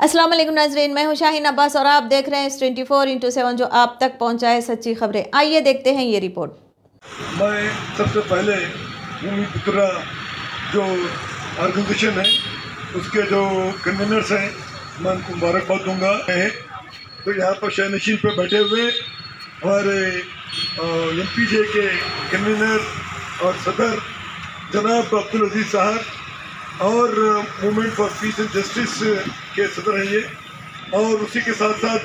अस्सलाम वालेकुम नाज़रीन, मैं हूं शाहीन अब्बास और आप देख रहे हैं 24x7 जो आप तक पहुंचा है सच्ची खबरें। आइए देखते हैं ये रिपोर्ट। मैं सबसे पहले भूमिपुत्रा जो ऑर्गेनाइजेशन है उसके जो कन्वीनर्स हैं मैं उनको मुबारकबाद दूंगा। तो यहाँ पर शहनशीन पे बैठे हुए हमारे MPJ के कन्वीनर और सदर जनाब अब्दुल अजीज़ साहब और movement for piece and justice के सदर हैं ये। और उसी के साथ साथ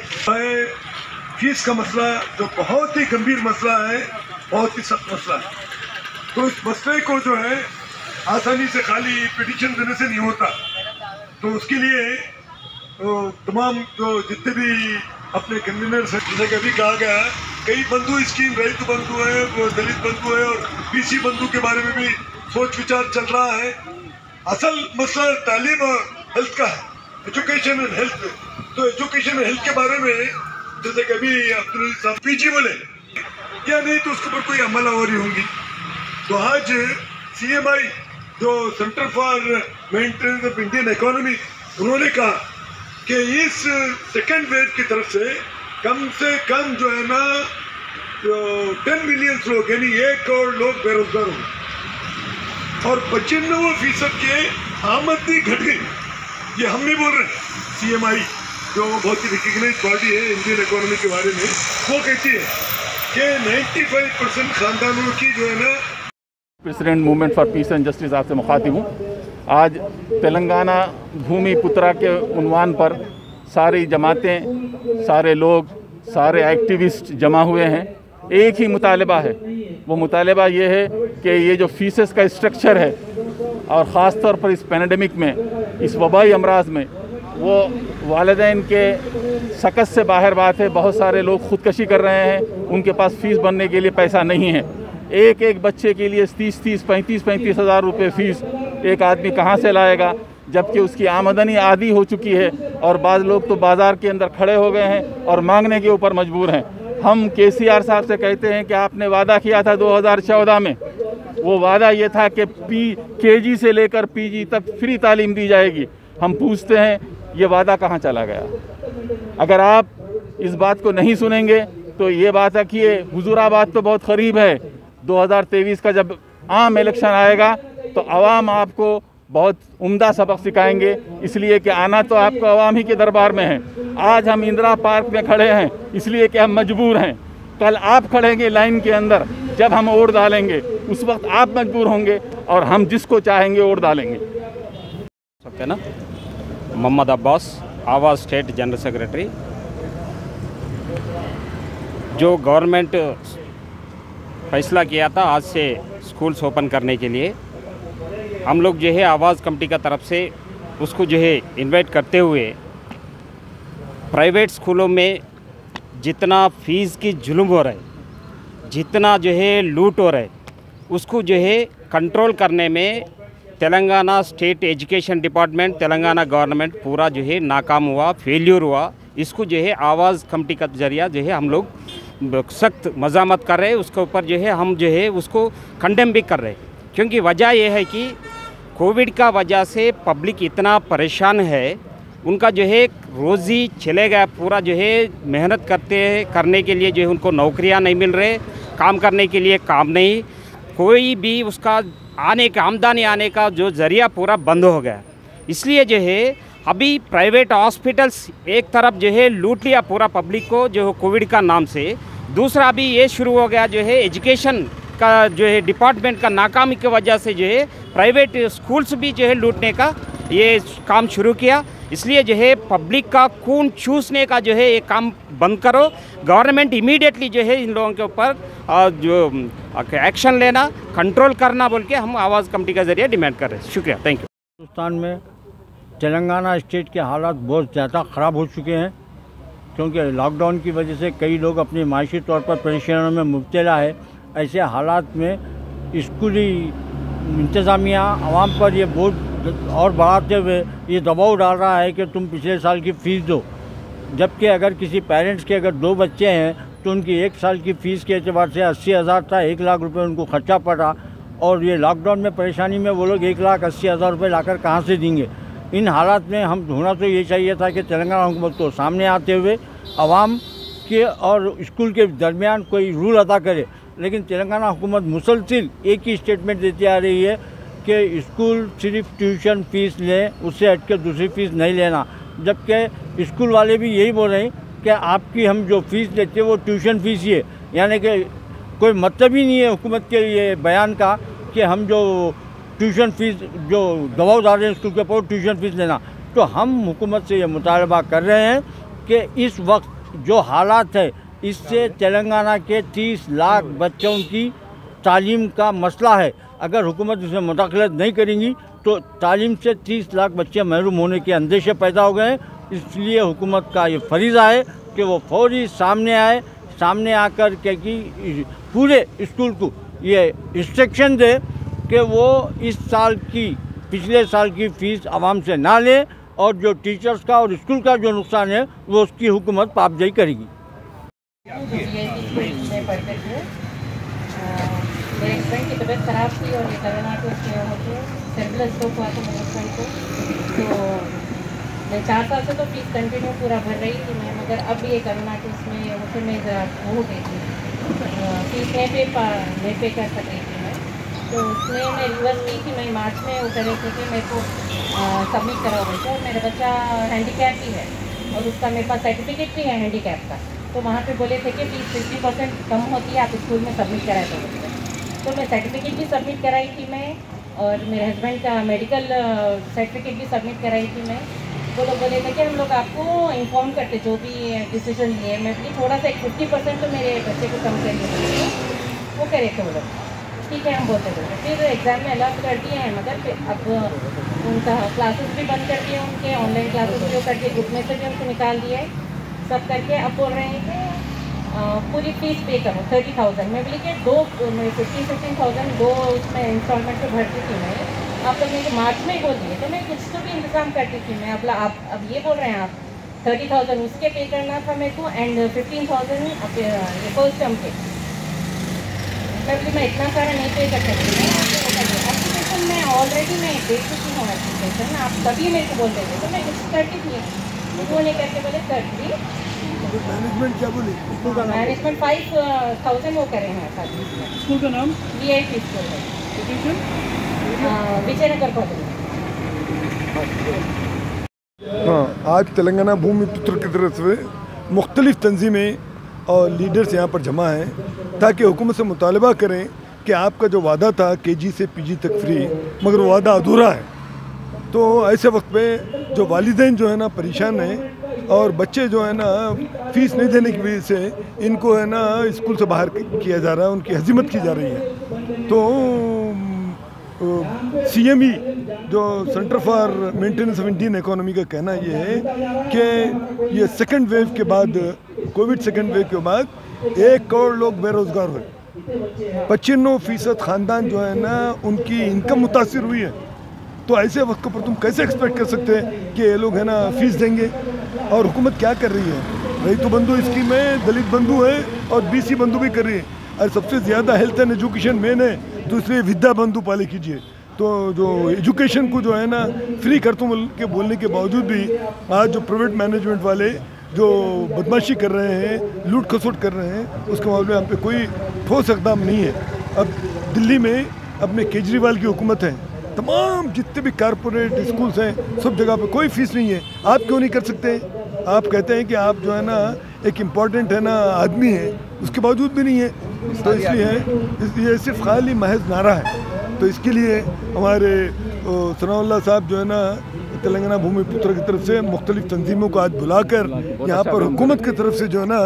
फीस का मसला जो बहुत ही गंभीर मसला है, बहुत ही सख्त मसला है। तो इस मसले को जो है आसानी से खाली पिटीशन देने से नहीं होता। तो उसके लिए तमाम जो जितने भी अपने कन्वीनर्स हैं, जैसे कभी कहा गया है कई बंधु स्कीम, रैत बंधु है, दलित बंधु है और BC बंधु के बारे में भी सोच विचार चल रहा है। असल मसला तालीम और हेल्थ का है, एजुकेशन एंड हेल्थ। तो एजुकेशन एंड हेल्थ के बारे में जैसे कभी अब्दुल साहब PG बोले या नहीं तो उसके ऊपर कोई अमलावरी होंगी। तो आज CMI जो centre for maintenance of Indian economy, उन्होंने कहा कि इस सेकेंड वेव की तरफ से कम जो है ना 10 मिलियन लोग यानी 1 करोड़ लोग बेरोजगार होंगे और 95% के आमदनी घट गई। ये हम नहीं बोल रहे, CMI जो बहुत ही रिकग्नाइज बॉडी है इंडियन इकोनॉमी के बारे में, वो कहती है कि 95% खानदानों की जो है ना। President movement for piece and justice आपसे मुखातिब हूँ। आज तेलंगाना भूमिपुत्रा के उन्वान पर सारी जमातें, सारे लोग, सारे एक्टिविस्ट जमा हुए हैं। एक ही मुतालबा है, वो मुतालबा ये है कि ये जो फीसेस का स्ट्रक्चर है और ख़ास तौर पर इस पैंडेमिक में, इस वबाई अमराज में, वो वालिदैन के सकत से बाहर बात है। बहुत सारे लोग ख़ुदकशी कर रहे हैं, उनके पास फ़ीस भरने के लिए पैसा नहीं है। एक एक बच्चे के लिए 30-30, 35-35 हज़ार रुपये फ़ीस एक आदमी कहाँ से लाएगा, जबकि उसकी आमदनी आधी हो चुकी है और बाज़ लोग तो बाज़ार के अंदर खड़े हो गए हैं और मांगने के ऊपर मजबूर हैं। हम KCR साहब से कहते हैं कि आपने वादा किया था 2014 में, वो वादा ये था कि KG से लेकर PG तक फ्री तालीम दी जाएगी। हम पूछते हैं ये वादा कहाँ चला गया? अगर आप इस बात को नहीं सुनेंगे तो ये बात रखिए, हुजूराबाद तो बहुत करीब है। 2023 का जब आम इलेक्शन आएगा तो आवाम आपको बहुत उम्दा सबक सिखाएंगे, इसलिए कि आना तो आपको आवाम ही के दरबार में है। आज हम इंदिरा पार्क में खड़े हैं इसलिए कि हम मजबूर हैं। कल आप खड़ेंगे लाइन के अंदर, जब हम वोट डालेंगे उस वक्त आप मजबूर होंगे और हम जिसको चाहेंगे वोट डालेंगे। सबके ना मोहम्मद अब्बास, आवाज़ स्टेट जनरल सेक्रेटरी। जो गवर्नमेंट फैसला किया था आज से स्कूल्स ओपन करने के लिए, हम लोग जो है आवाज़ कमेटी का तरफ से उसको जो है इनवाइट करते हुए प्राइवेट स्कूलों में जितना फ़ीस की जुल्म हो रहा है, जितना जो है लूट हो रहा है, उसको जो है कंट्रोल करने में Telangana state education department, Telangana government पूरा जो है नाकाम हुआ, फेल्यूर हुआ। इसको जो है आवाज़ कमेटी का जरिया जो है हम लोग सख्त मज़ामत कर रहे हैं। उसके ऊपर जो है हम जो है उसको कंडेम भी कर रहे हैं, क्योंकि वजह यह है कि कोविड का वजह से पब्लिक इतना परेशान है, उनका जो है रोज़ी चले गया पूरा। जो है मेहनत करने के लिए जो है उनको नौकरियां नहीं मिल रहे, काम करने के लिए काम नहीं, कोई भी उसका आमदनी आने का जो ज़रिया पूरा बंद हो गया। इसलिए जो है अभी प्राइवेट हॉस्पिटल्स एक तरफ जो है लूट लिया पूरा पब्लिक को जो कोविड का नाम से। दूसरा अभी ये शुरू हो गया जो है एजुकेशन का जो है डिपार्टमेंट का नाकामी की वजह से जो है प्राइवेट स्कूल्स भी जो है लूटने का ये काम शुरू किया। इसलिए जो है पब्लिक का खून चूसने का जो है ये काम बंद करो। गवर्नमेंट इमीडिएटली जो है इन लोगों के ऊपर जो एक्शन लेना, कंट्रोल करना बोल के हम आवाज़ कमेटी का जरिए डिमांड कर रहे हैं। शुक्रिया, थैंक यू। हिंदुस्तान में तेलंगाना स्टेट के हालात बहुत ज़्यादा ख़राब हो चुके हैं, क्योंकि लॉकडाउन की वजह से कई लोग अपनी माशी तौर पर परेशानियों में मुब्तला है। ऐसे हालात में स्कूली इंतज़ामिया आवाम पर ये बोझ और बढ़ाते हुए ये दबाव डाल रहा है कि तुम पिछले साल की फ़ीस दो, जबकि अगर किसी पेरेंट्स के अगर 2 बच्चे हैं तो उनकी 1 साल की फ़ीस के एतबार से 80,000 था, 1 लाख रुपए उनको खर्चा पड़ा। और ये लॉकडाउन में परेशानी में वो लोग 1,80,000 रुपये लाकर कहाँ से देंगे? इन हालात में हम होना तो ये चाहिए था कि तेलंगाना हुकूमत को सामने आते हुए आवाम के और स्कूल के दरमियान कोई रूल अदा करे, लेकिन तेलंगाना हुकूमत मुसलसिल एक ही स्टेटमेंट देती आ रही है कि स्कूल सिर्फ ट्यूशन फ़ीस लें, उससे हट के दूसरी फ़ीस नहीं लेना। जबकि स्कूल वाले भी यही बोल रहे हैं कि आपकी हम जो फ़ीस लेते हैं वो ट्यूशन फ़ीस ही है, यानी कि कोई मतलब ही नहीं है हुकूमत के ये बयान का कि हम जो ट्यूशन फ़ीस जो दबाव डाल रहे हैं स्कूल के ऊपर ट्यूशन फ़ीस लेना। तो हम हुकूमत से ये मुतालबा कर रहे हैं कि इस वक्त जो हालात है इससे तेलंगाना के 30 लाख बच्चों की तालीम का मसला है। अगर हुकूमत इसमें मुदाखलत नहीं करेंगी तो तालीम से 30 लाख बच्चे महरूम होने के अंदेशे पैदा हो गए हैं। इसलिए हुकूमत का ये फरीज़ा है कि वो फौरी सामने आए, सामने आकर के कि पूरे स्कूल को ये इंस्ट्रक्शन दे कि वो इस साल की पिछले साल की फ़ीस आवाम से ना ले और जो टीचर्स का और स्कूल का जो नुकसान है वो उसकी हुकूमत पाबजाई करेगी। मेरे हस्बैंड की तबीयत ख़राब थी और ये कोरोना के होते सेरेब्रल स्ट्रोक हुआ था मेरे हस्बैंड को। तो मैं 4 साल से तो फीस कंटिन्यू पूरा भर रही थी मैं, मगर अब ये कोरोना के उसमें उसे मैं ज़रा हो गई थी, फीस नहीं पे कर सक रही थी मैं। तो उसमें मैं रिवर्स की थी, मैं मार्च में वो करे थे कि मेरे को सबमिट करा हुआ था। मेरा बच्चा हैंडीकैप भी है और उसका मेरे पास सर्टिफिकेट भी है हैंडीकैप का। तो वहाँ पे बोले थे कि फीस 50% कम होती है, आप स्कूल में सबमिट कराए। तो मैं सर्टिफिकेट भी सबमिट कराई थी मैं, और मेरे हस्बैंड का मेडिकल सर्टिफिकेट भी सबमिट कराई थी मैं। वो लोग बोले थे कि हम लोग आपको इन्फॉर्म करते जो भी डिसीजन लिए। मैं भी थोड़ा सा 50% तो मेरे बच्चे को कम करिए, वो करे थे वो लोग। ठीक है हम बोलते थे। फिर एग्ज़ाम में अलाउ कर दिए हैं, मगर फिर अब उनका क्लासेस भी बंद कर दिए, उनके ऑनलाइन क्लासेस जो करके ग्रुप में से भी उनको निकाल दिया है सब करके। अब बोल रहे हैं कि पूरी फीस पे करो 30,000। मैं बोली कि 15,000 दो उसमें इंस्टॉलमेंट पे भरती थी मैं। आप लोग मुझे मार्च में ही बोल दिए तो मैं कुछ तो भी इंतज़ाम करती थी मैं। अब ये बोल रहे हैं आप 30,000 उसके पे करना था मेरे को एंड 15,000 फर्स्ट टर्म के। मैं बोली मैं इतना सारा नहीं पे कर सकती। एप्लीकेशन में ऑलरेडी मैं दे चुकी हूँ एप्लीकेशन, आप तभी मेरे को बोल देते तो मैं कुछ करती थी, वो नहीं करके बोले कर दी। मैनेजमेंट क्या बोली? मैनेजमेंट 5,000 वो करे हैं सर। स्कूल का नाम VIP स्कूल है, विजयनगर कॉलेज। हाँ, आज तेलंगाना भूमि पुत्र की तरफ से मुख्तलिफ तंजीमें और लीडर्स यहाँ पर जमा हैं ताकि हुकूमत से मुतालबा करें कि आपका जो वादा था KG से PG तक फ्री, मगर वो वादा अधूरा है। तो ऐसे वक्त पे जो वालिदैन जो है ना परेशान हैं और बच्चे जो है ना फ़ीस नहीं देने की वजह से इनको है ना स्कूल से बाहर किया जा रहा है, उनकी हजीमत की जा रही है। तो CME जो centre for maintenance of Indian economy का कहना ये है कि ये सेकंड वेव के बाद, कोविड सेकंड वेव के बाद 1 करोड़ लोग बेरोज़गार हुए, 95% ख़ानदान जो है ना उनकी इनकम मुतासिर हुई है। तो ऐसे वक्त पर तुम कैसे एक्सपेक्ट कर सकते हैं कि ये लोग है ना फीस देंगे? और हुकूमत क्या कर रही है? रईतु बंधु स्कीम है, दलित बंधु है और BC बंधु भी कर रही है। और सबसे ज़्यादा हेल्थ एंड एजुकेशन मेन है, दूसरे विद्या बंधु पाले कीजिए। तो जो एजुकेशन को जो है ना फ्री कर तुम के बोलने के बावजूद भी आज जो प्राइवेट मैनेजमेंट वाले जो बदमाशी कर रहे हैं, लूट खसोट कर रहे हैं, उसके मामले में हम पे कोई ठोस इक़दाम नहीं है। अब दिल्ली में अपने केजरीवाल की हुकूमत है, तमाम जितने भी कारपोरेट स्कूल्स हैं सब जगह पे कोई फीस नहीं है। आप क्यों नहीं कर सकते? आप कहते हैं कि आप जो है ना एक इम्पॉर्टेंट है ना आदमी है, उसके बावजूद भी नहीं है। तो इसलिए ये सिर्फ खाली महज नारा है। तो इसके लिए हमारे सनाउल्लाह साहब जो है ना तेलंगाना भूमि पुत्र की तरफ से मुख्तलिफ तंजीमों को आज बुलाकर यहाँ पर हुकूमत की तरफ से जो है ना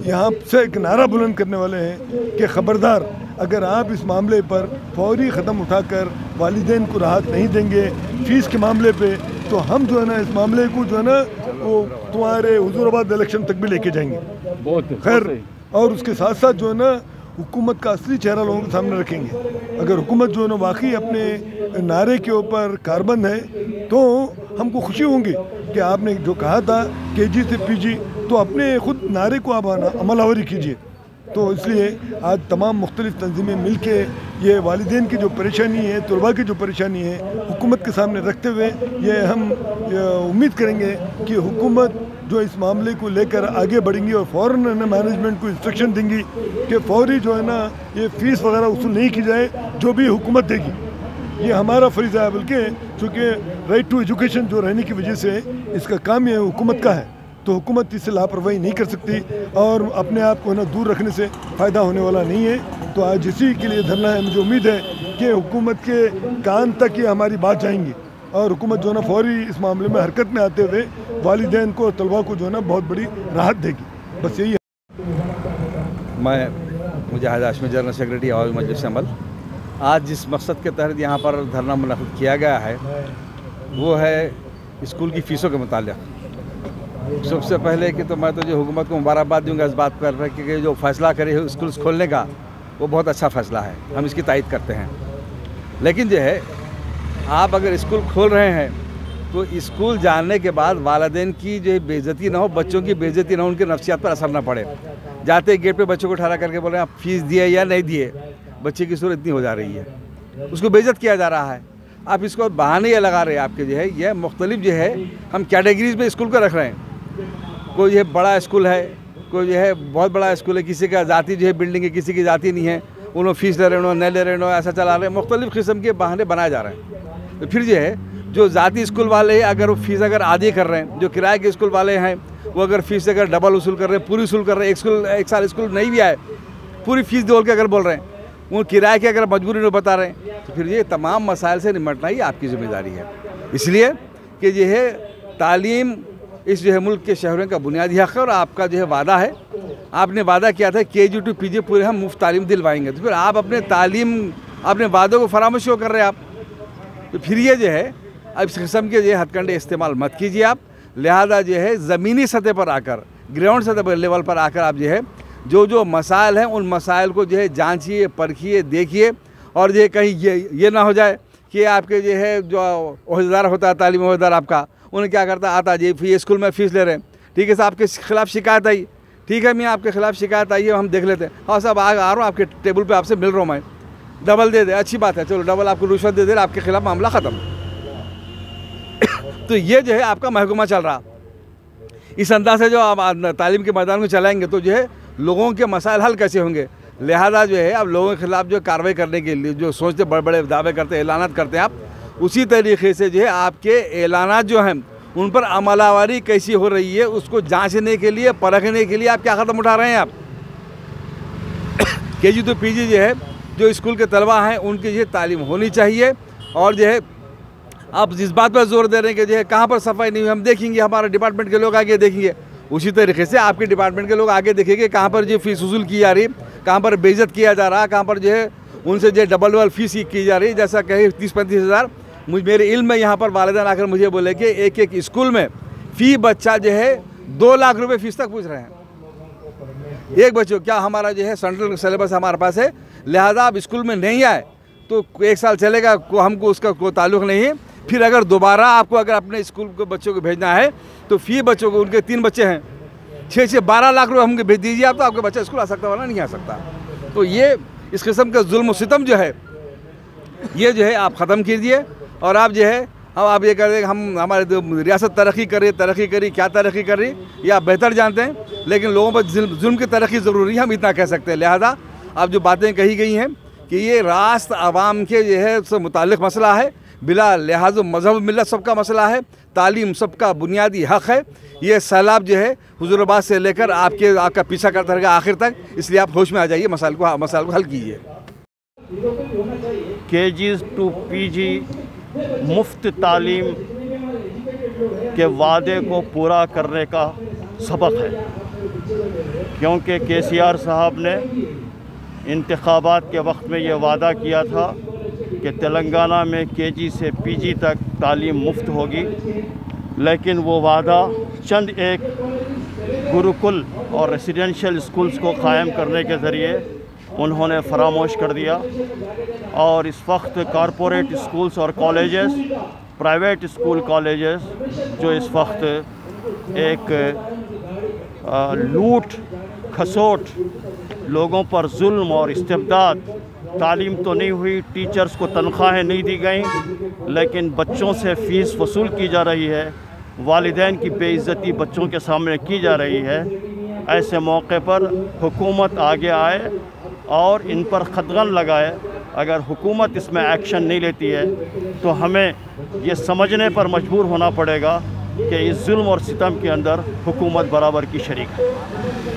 यहाँ से एक नारा बुलंद करने वाले हैं कि ख़बरदार, अगर आप इस मामले पर फौरी क़दम उठाकर वालिदैन को राहत नहीं देंगे फ़ीस के मामले पे, तो हम जो है ना इस मामले को जो है ना वो तुम्हारे हुजूराबाद इलेक्शन तक भी लेके जाएंगे। बहुत खैर, और उसके साथ साथ जो है ना हुकूमत का असली चेहरा लोगों के सामने रखेंगे। अगर हुकूमत जो है ना वाकई अपने नारे के ऊपर कारबंद है तो हमको खुशी होंगी कि आपने जो कहा था KG से PG, तो अपने खुद नारे को आप अमलावरी कीजिए। तो इसलिए आज तमाम मुख्तलिफ तंजीमें मिल के ये वालिदैन की जो परेशानी है, तलबा की जो परेशानी है, हुकूमत के सामने रखते हुए ये हम उम्मीद करेंगे कि हुकूमत जो इस मामले को लेकर आगे बढ़ेंगी और फ़ौरन मैनेजमेंट को इंस्ट्रक्शन देंगी कि फौरी जो है ना ये फ़ीस वगैरह वसूल नहीं की जाए, जो भी हुकूमत देगी। ये हमारा फरीज़ा है, बल्कि चूँकि राइट टू एजुकेशन जो रहने की वजह से इसका काम ये हुकूमत का है, तो हुकूमत इससे लापरवाही नहीं कर सकती और अपने आप को ना दूर रखने से फ़ायदा होने वाला नहीं है। तो आज इसी के लिए धरना है। मुझे उम्मीद है कि हुकूमत के कान तक ये हमारी बात जाएंगी और हुकूमत जो है ना फौरी इस मामले में हरकत में आते हुए वालिदैन को और तलबा को जो है ना बहुत बड़ी राहत देगी। बस यही है। मैं मुजाहिद हाशमी, जनरल सेक्रेटरी आवामी मजलिस अमल। आज जिस मकसद के तहत यहाँ पर धरना मुनक़्क़िद किया गया है वो है स्कूल की फ़ीसों के मुताल्लिक़। सबसे पहले कि तो मैं तो जो हुकूमत को मुबारकबाद दूंगा इस बात पर कि जो फ़ैसला करे है स्कूल खोलने का, वो बहुत अच्छा फ़ैसला है, हम इसकी तायद करते हैं। लेकिन जो है आप अगर स्कूल खोल रहे हैं तो स्कूल जाने के बाद वालिदैन की जो बेइज्जती ना हो, बच्चों की बेइज्जती ना हो, उनके नफ्सियात पर असर ना पड़े। जाते गेट पे बच्चों को ठहरा करके बोल रहे हैं आप फ़ीस दिए या नहीं दिए, बच्चे की सूरत इतनी हो जा रही है, उसको बेइज्जत किया जा रहा है। आप इसको बहाने ये लगा रहे हैं आपके जो है यह मुख्तलिफ जो है हम कैटेगरीज में स्कूल को रख रहे हैं। कोई ये बड़ा स्कूल है, कोई जो है बहुत बड़ा स्कूल है, किसी का ज़ाती जो है बिल्डिंग है, किसी की ज़ाती नहीं है, उन्होंने फ़ीस ले रहे हैं, नहीं ले रहे हैं, ऐसा चला रहे हैं। मुख्तलिफ़ किस्म के बहाने बनाए जा रहे हैं। तो फिर जो है जो ज़ाती स्कूल वाले हैं अगर वो फ़ीस अगर आधी कर रहे हैं, जो किराए के स्कूल वाले हैं वो अगर फ़ीस अगर डबल वसूल कर रहे हैं, पूरी वसूल कर रहे हैं, एक साल स्कूल नहीं भी आए पूरी फ़ीस जोड़ के अगर बोल रहे हैं, वो किराए के अगर मजबूरी में बता रहे हैं, तो फिर ये तमाम मसाइल से निपटना ही आपकी ज़िम्मेदारी है। इसलिए कि जो है तालीम इस जो है मुल्क के शहरों का बुनियादी हक़ है और आपका जो है वादा है, आपने वादा किया था KG to PG पूरे हम मुफ्त तालीम दिलवाएंगे। तो फिर आप अपने वादों को फरामोश क्यों कर रहे हैं आप? तो फिर ये जो है अब इस किस्म के जो है हथकंडे इस्तेमाल मत कीजिए आप। लिहाजा जो है ज़मीनी सतह पर आकर, ग्राउंड सतह पर लेवल पर आकर आप जो है जो मसाइल हैं उन मसाइल को जो है जांचिए, परखिए, देखिए और जो है कहीं ये ना हो जाए कि आपके जो है जो ओहदेदार होता है, तालीमी ओहदेदार आपका, उन्हें क्या करता है, आता जी स्कूल में फ़ीस ले रहे हैं, ठीक है साहब आपके ख़िलाफ़ शिकायत आई, ठीक है मैं आपके ख़िलाफ़ शिकायत आई है, हम देख लेते हैं। हाँ साहब आ रहा हूँ आपके टेबल पे आपसे मिल रहा हूँ, मैं डबल दे दे, अच्छी बात है, चलो डबल आपको रिश्वत दे दे, आपके ख़िलाफ़ मामला ख़त्म। तो ये जो है आपका महकमा चल रहा। इस अंदाज से जो आप तालीम के मैदान में चलाएँगे तो जो है लोगों के मसाइल हल कैसे होंगे। लिहाजा जो है आप लोगों के ख़िलाफ़ जो कार्रवाई करने के लिए जो सोचते बड़े बड़े दावे करते हैं, ऐलानात करते हैं, आप उसी तरीके से जो है आपके ऐलानात जो हैं उन पर अमलावरी कैसी हो रही है उसको जांचने के लिए, परखने के लिए आप क्या कदम उठा रहे हैं। आप KG to PG जो है जो स्कूल के तलबा हैं उनकी ये तालीम होनी चाहिए। और जो है आप जिस बात पर जोर दे रहे हैं कि जो है कहाँ पर सफाई नहीं हुई, हम देखेंगे, हमारे डिपार्टमेंट के लोग आगे देखेंगे, उसी तरीके से आपके डिपार्टमेंट के लोग आगे देखेंगे कहाँ पर जो फ़ीस वसूल की जा रही, कहाँ पर बेइज्जत किया जा रहा, कहाँ पर जो है उनसे जो डबल फ़ीस की जा रही। जैसा कहे 30-35 हज़ार मेरे इल्म में यहाँ पर वालिदैन आकर मुझे बोले कि एक स्कूल में फ़ी बच्चा जो है 2 लाख रुपए फ़ीस तक पूछ रहे हैं एक बच्चों। क्या हमारा जो है सेंट्रल सिलेबस हमारे पास है, लिहाजा आप स्कूल में नहीं आए तो 1 साल चलेगा, हमको उसका कोई ताल्लुक़ नहीं है। फिर अगर दोबारा आपको अगर अपने स्कूल को बच्चों को भेजना है तो फ़ी बच्चों को, उनके 3 बच्चे हैं, 6-12 लाख रुपये हमको भेज दीजिए आप, तो आपका बच्चा स्कूल आ सकता वाला नहीं आ सकता। तो ये इस किस्म का जुल्म व सितम जो है ये जो है आप ख़त्म कीजिए। और आप जो है हम आप ये कर रहे हम हमारे रियासत तरक्की करी, क्या तरक्की कर रही ये आप बेहतर जानते हैं, लेकिन लोगों पर जुल्म की तरक्की ज़रूरी है, हम इतना कह सकते हैं। लिहाजा अब जो बातें कही गई हैं कि ये रास्त आवाम के जो है उससे मुताल्लिक़ मसला है, बिला लिहाज मज़हब मिलत सबका मसला है, तालीम सबका बुनियादी हक़ है। ये सैलाब जो है हुजूराबाद से लेकर आपका पीछा करता रहेगा आखिर तक, इसलिए आप होश में आ जाइए, मसाइल को हल कीजिए। KG to PG मुफ्त तालीम के वादे को पूरा करने का सबक है, क्योंकि KCR साहब ने इंतखाबात के वक्त में ये वादा किया था कि तेलंगाना में KG से PG तक तालीम मुफ्त होगी, लेकिन वो वादा चंद एक गुरुकुल और रेसिडेंशियल स्कूल्स को क़ायम करने के ज़रिए उन्होंने फरामोश कर दिया। और इस वक्त कॉरपोरेट स्कूल्स और कॉलेजेस, प्राइवेट स्कूल कॉलेजेस जो इस वक्त एक लूट खसोट, लोगों पर जुल्म और इस्तिबदाद तालीम तो नहीं हुई, टीचर्स को तनख्वाहें नहीं दी गई, लेकिन बच्चों से फ़ीस वसूल की जा रही है, वालिदैन की बेइज्जती बच्चों के सामने की जा रही है। ऐसे मौके पर हुकूमत आगे आए और इन पर ख़तगन लगाए। अगर हुकूमत इसमें एक्शन नहीं लेती है तो हमें ये समझने पर मजबूर होना पड़ेगा कि इस जुल्म और सितम के अंदर हुकूमत बराबर की शरीक है।